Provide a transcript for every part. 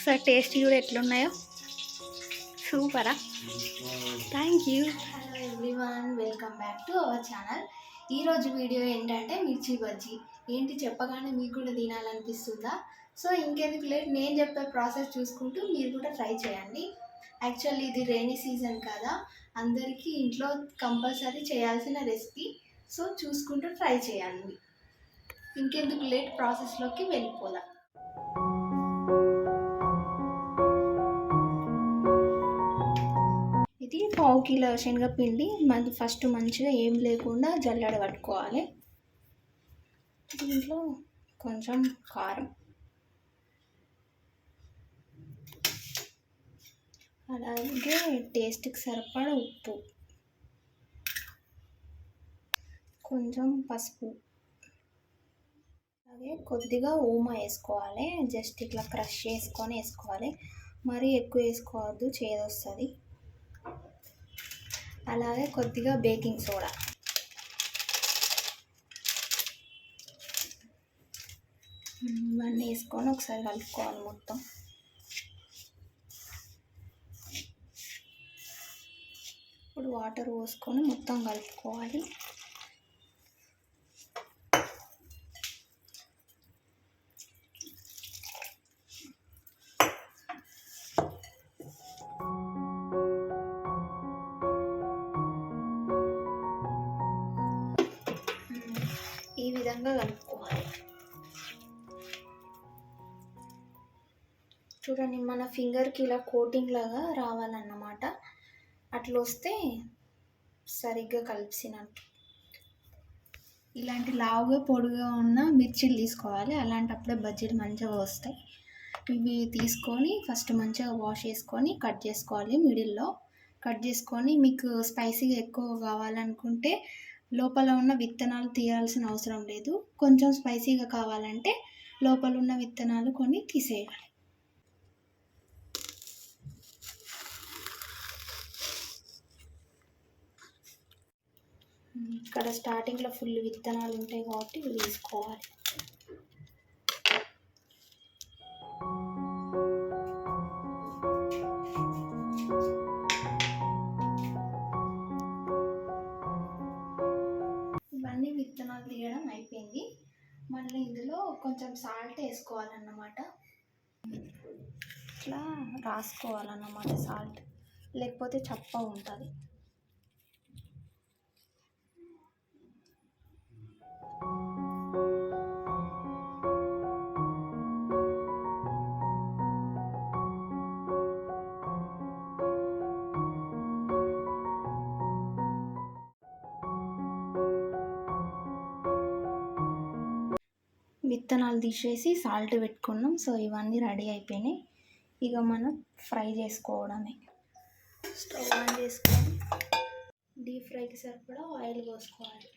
Sir taste కూడా ఎట్లున్నాయో సూపరా. Thank you. Hello everyone, welcome back to our channel. ఈరోజు వీడియో ఏంటంటే మిర్చి బజ్జీ. ఏంటి చెప్పగానే మీకు కూడా తినాలనిపిస్తుందా? సో ఇంకెందుకు లేట్, నేను చెప్పే ప్రాసెస్ చూసుకుంటూ మీరు కూడా ట్రై చేయండి. యాక్చువల్లీ ఇది రైనీ సీజన్ కదా, అందరికీ ఇంట్లో కంపల్సరీ చేయాల్సిన రెసిపీ. సో చూసుకుంటూ ట్రై చేయండి. ఇంకెందుకు లేట్, ప్రాసెస్లోకి వెళ్ళిపోదాం. ఇది 1/2 కిలో శనగపిండి ఫస్ట్ మంచిగా ఏం లేకుండా జల్లెడ పట్టుకోవాలి. దీంట్లో కొంచెం కారం, అలాగే టేస్ట్కి సరిపడా ఉప్పు, కొంచెం పసుపు, అలాగే కొద్దిగా ఓమా వేసుకోవాలి. జస్ట్ ఇట్లా క్రష్ చేసుకొని వేసుకోవాలి, మరీ ఎక్కువ వేసుకోవద్దు, చేదొస్తుంది. అలాగే కొద్దిగా బేకింగ్ సోడా, ఇవన్నీ వేసుకొని ఒకసారి కలుపుకోవాలి మొత్తం. ఇప్పుడు వాటర్ పోసుకొని మొత్తం కలుపుకోవాలి. ఈ విధంగా కలుపుకోవాలి. చూడండి, మన ఫింగర్కి ఇలా కోటింగ్ లాగా రావాలన్నమాట. అట్లా వస్తే సరిగ్గా కలిసినట్టు. ఇలాంటి లావుగా పొడిగా ఉన్న మిర్చీలు తీసుకోవాలి, అలాంటప్పుడే బజ్జీలు మంచిగా వస్తాయి. ఇవి తీసుకొని ఫస్ట్ మంచిగా వాష్ చేసుకొని కట్ చేసుకోవాలి. మిడిల్లో కట్ చేసుకొని, మీకు స్పైసీగా ఎక్కువ కావాలనుకుంటే లోపల ఉన్న విత్తనాలు తీయాల్సిన అవసరం లేదు. కొంచెం స్పైసీగా కావాలంటే లోపల ఉన్న విత్తనాలు కొన్ని తీసేయాలి. ఇక్కడ స్టార్టింగ్లో ఫుల్ విత్తనాలు ఉంటాయి కాబట్టి ఇవి తీసుకోవాలి. ఇవన్నీ విత్తనాలు తీయడం అయిపోయింది. మళ్ళీ ఇందులో కొంచెం సాల్ట్ వేసుకోవాలన్నమాట. ఇట్లా రాసుకోవాలన్నమాట సాల్ట్, లేకపోతే చప్పగా ఉంటుంది. విత్తనాలు తీసేసి సాల్ట్ పెట్టుకున్నాం. సో ఇవన్నీ రెడీ అయిపోయినాయి. ఇక మనం ఫ్రై చేసుకోవడమే. స్టవ్ ఆన్ చేసుకొని డీప్ ఫ్రైకి సరిపడా ఆయిల్ పోసుకోవాలి.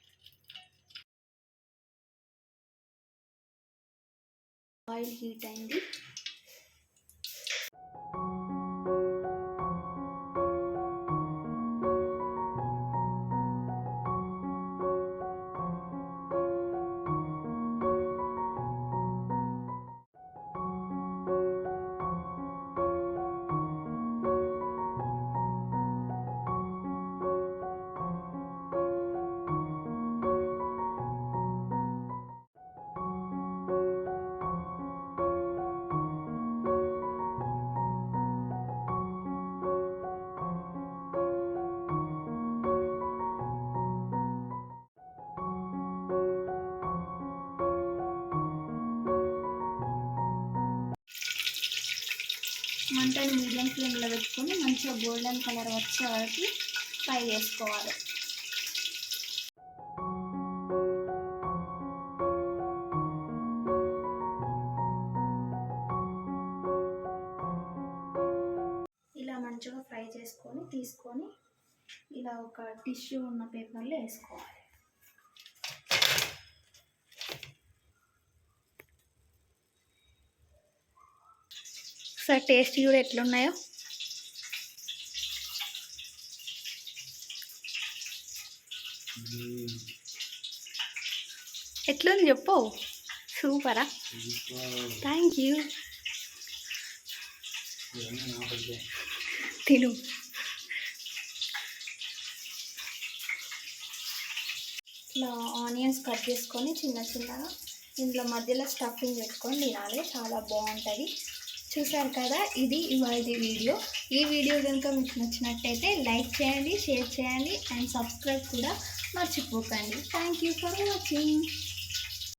ఆయిల్ హీట్ అయింది. మంటని మీడియం ఫ్లేమ్లో పెట్టుకొని మంచిగా గోల్డెన్ కలర్ వచ్చే వరకు ఫ్రై చేసుకోవాలి. ఇలా మంచిగా ఫ్రై చేసుకొని తీసుకొని ఇలా ఒక టిష్యూ ఉన్న పేపర్లో వేసుకోవాలి. సార్ టేస్ట్ కూడా ఎట్లున్నాయో ఎట్లుంది చెప్పు. సూపరా. Thank you. తిను. ఇట్లా ఆనియన్స్ కట్ చేసుకొని చిన్న చిన్నగా ఇందులో మధ్యలో స్టఫింగ్ పెట్టుకొని తినాలి, చాలా బాగుంటుంది. చూసారు కదా, ఇది ఇవాళ వీడియో. ఈ వీడియో కనుక మీకు నచ్చినట్టయితే లైక్ చేయండి, షేర్ చేయండి అండ్ సబ్స్క్రైబ్ కూడా మర్చిపోకండి. Thank you for watching.